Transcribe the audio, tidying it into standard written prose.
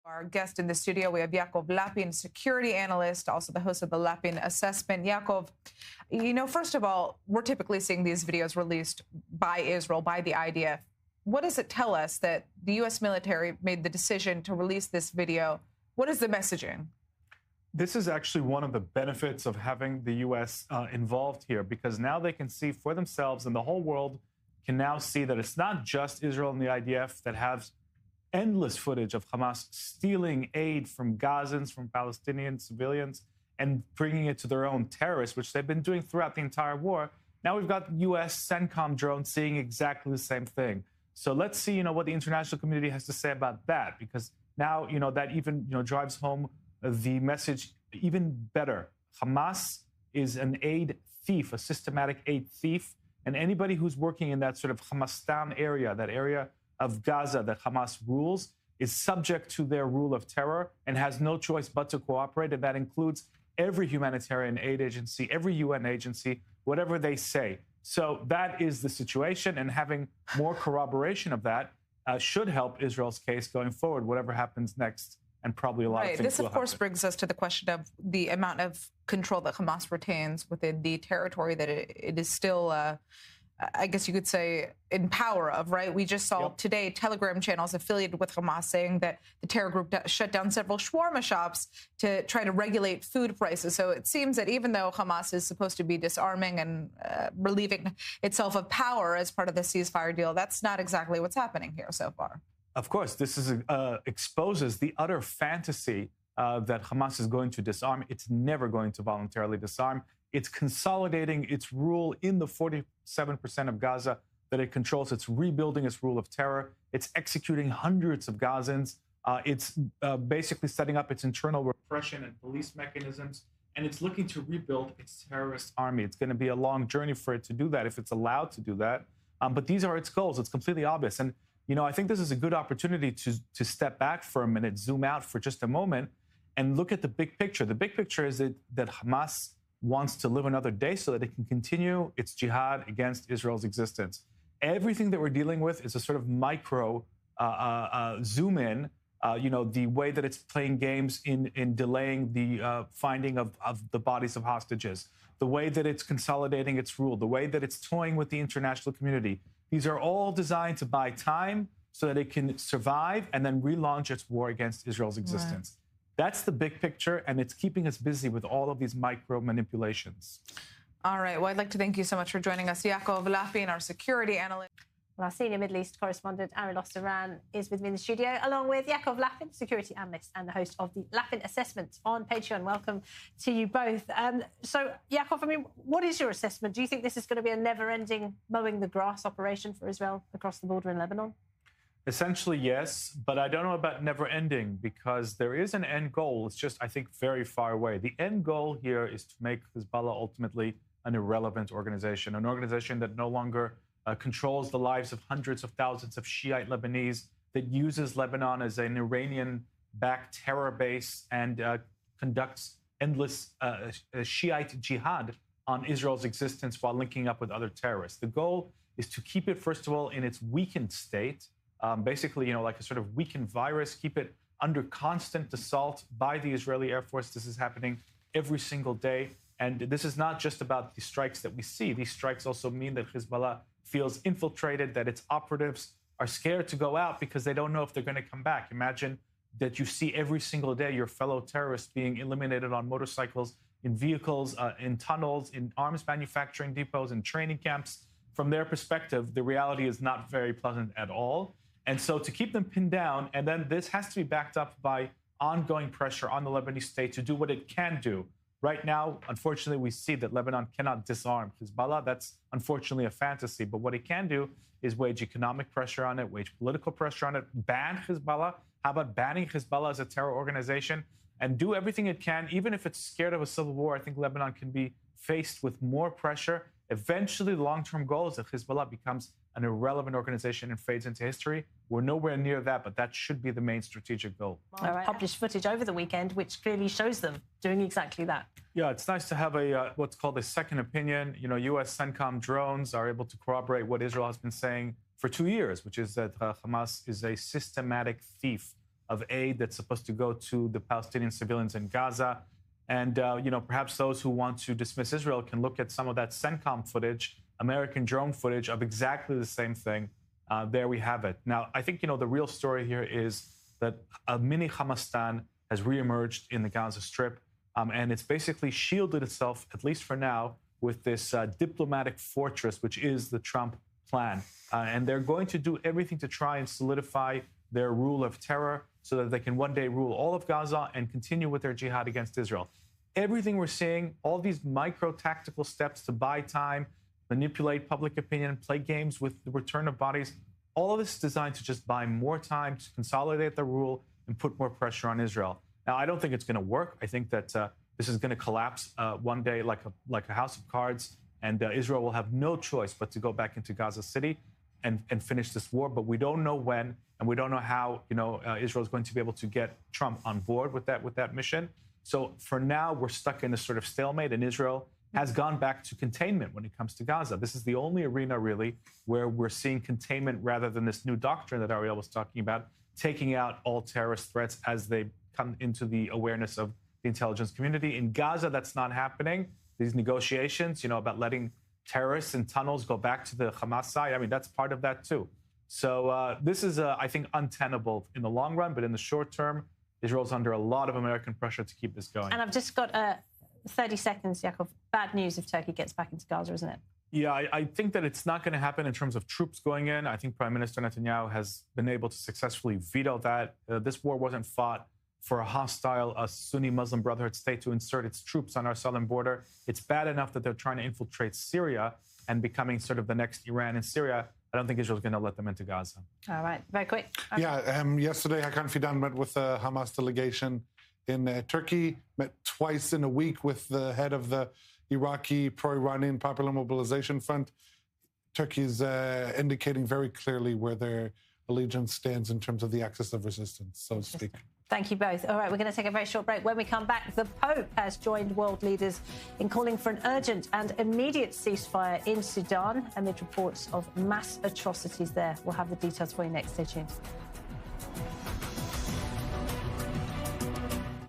Our guest in the studio, we have Yaakov Lapin, security analyst, also the host of the Lapin Assessment. Yaakov, first of all, we're typically seeing these videos released by Israel, by the IDF. What does it tell us that the U.S. military made the decision to release this video? What is the messaging? This is actually one of the benefits of having the U.S. Involved here, because now they can see for themselves, and the whole world can now see that it's not just Israel and the IDF that have endless footage of Hamas stealing aid from Gazans, from Palestinian civilians, and bringing it to their own terrorists, which they've been doing throughout the entire war. Now we've got US CENTCOM drones seeing exactly the same thing. So let's see, what the international community has to say about that, because now, that even, drives home the message even better. Hamas is an aid thief, a systematic aid thief, and anybody who's working in that sort of Hamastan area, that area of Gaza that Hamas rules, is subject to their rule of terror and has no choice but to cooperate. And that includes every humanitarian aid agency, every UN agency, whatever they say. So that is the situation. And having more corroboration of that should help Israel's case going forward, whatever happens next. And probably a lot of things This, of course, brings us to the question of the amount of control that Hamas retains within the territory that it is still I guess you could say, in power of, right? We just saw today Telegram channels affiliated with Hamas saying that the terror group shut down several shawarma shops to try to regulate food prices. So it seems that even though Hamas is supposed to be disarming and relieving itself of power as part of the ceasefire deal, that's not exactly what's happening here so far. Of course, this exposes the utter fantasy that Hamas is going to disarm. It's never going to voluntarily disarm. It's consolidating its rule in the 47% of Gaza that it controls. It's rebuilding its rule of terror. It's executing hundreds of Gazans. It's basically setting up its internal repression and police mechanisms. And it's looking to rebuild its terrorist army. It's going to be a long journey for it to do that, if it's allowed to do that. But these are its goals. It's completely obvious. And, I think this is a good opportunity to step back for a minute, zoom out for just a moment, and look at the big picture. The big picture is that Hamas wants to live another day so that it can continue its jihad against Israel's existence. Everything that we're dealing with is a sort of micro zoom in, the way that it's playing games in delaying the finding of the bodies of hostages, the way that it's consolidating its rule, the way that it's toying with the international community. These are all designed to buy time so that it can survive and then relaunch its war against Israel's existence. Right. That's the big picture, and it's keeping us busy with all of these micro manipulations. All right. Well, I'd like to thank you so much for joining us, Yaakov Lapin, our security analyst. Well, our senior Middle East correspondent, Aaron Losteran, is with me in the studio, along with Yaakov Lapin, security analyst and the host of the Lapin Assessment on Patreon. Welcome to you both. So, Yaakov, what is your assessment? Do you think this is going to be a never-ending mowing the grass operation for Israel across the border in Lebanon? Essentially, yes, but I don't know about never ending, because there is an end goal. It's just, I think, very far away. The end goal here is to make Hezbollah ultimately an irrelevant organization, an organization that no longer controls the lives of hundreds of thousands of Shiite Lebanese, that uses Lebanon as an Iranian-backed terror base and conducts endless Shiite jihad on Israel's existence while linking up with other terrorists. The goal is to keep it, first of all, in its weakened state, basically, like a sort of weakened virus, keep it under constant assault by the Israeli Air Force. This is happening every single day. And this is not just about the strikes that we see. These strikes also mean that Hezbollah feels infiltrated, that its operatives are scared to go out because they don't know if they're going to come back. Imagine that you see every single day your fellow terrorists being eliminated on motorcycles, in vehicles, in tunnels, in arms manufacturing depots, in training camps. From their perspective, the reality is not very pleasant at all. And so to keep them pinned down, and then this has to be backed up by ongoing pressure on the Lebanese state to do what it can do. Right now, unfortunately, we see that Lebanon cannot disarm Hezbollah. That's unfortunately a fantasy. But what it can do is wage economic pressure on it, wage political pressure on it, ban Hezbollah. How about banning Hezbollah as a terror organization? And do everything it can, even if it's scared of a civil war. I think Lebanon can be faced with more pressure. Eventually, the long-term goal is that Hezbollah becomes an irrelevant organization and fades into history. We're nowhere near that, but that should be the main strategic goal. All right. Published footage over the weekend, which clearly shows them doing exactly that. Yeah, it's nice to have a what's called a second opinion. US CENTCOM drones are able to corroborate what Israel has been saying for 2 years, which is that Hamas is a systematic thief of aid that's supposed to go to the Palestinian civilians in Gaza. And, perhaps those who want to dismiss Israel can look at some of that CENTCOM footage, American drone footage of exactly the same thing. There we have it. Now, I think, the real story here is that a mini Hamastan has reemerged in the Gaza Strip, and it's basically shielded itself, at least for now, with this diplomatic fortress, which is the Trump plan. And they're going to do everything to try and solidify their rule of terror so that they can one day rule all of Gaza and continue with their jihad against Israel. Everything we're seeing, all these micro-tactical steps to buy time, manipulate public opinion, play games with the return of bodies, all of this is designed to just buy more time, to consolidate the rule and put more pressure on Israel. Now, I don't think it's going to work. I think that this is going to collapse one day like a house of cards, and Israel will have no choice but to go back into Gaza City and finish this war. But we don't know when, and we don't know how Israel is going to be able to get Trump on board with that mission. So for now, we're stuck in this sort of stalemate, and Israel has gone back to containment when it comes to Gaza. This is the only arena, really, where we're seeing containment rather than this new doctrine that Ariel was talking about, taking out all terrorist threats as they come into the awareness of the intelligence community. In Gaza, that's not happening. These negotiations, about letting terrorists in tunnels go back to the Hamas side, that's part of that too. So this is, I think, untenable in the long run, but in the short term, Israel's under a lot of American pressure to keep this going. And I've just got 30 seconds, Yaakov. Bad news if Turkey gets back into Gaza, isn't it? Yeah, I think that it's not going to happen in terms of troops going in. I think Prime Minister Netanyahu has been able to successfully veto that. This war wasn't fought for a hostile Sunni Muslim Brotherhood state to insert its troops on our southern border. It's bad enough that they're trying to infiltrate Syria and becoming sort of the next Iran in Syria. I don't think Israel's going to let them into Gaza. All right, very quick. Yeah, yesterday Hakan Fidan met with the Hamas delegation in Turkey, met twice in a week with the head of the Iraqi pro-Iranian Popular Mobilization Front. Turkey's indicating very clearly where their allegiance stands in terms of the axis of resistance, so to speak. Thank you both. All right, we're going to take a very short break. When we come back, the Pope has joined world leaders in calling for an urgent and immediate ceasefire in Sudan amid reports of mass atrocities there. We'll have the details for you next. Stay tuned.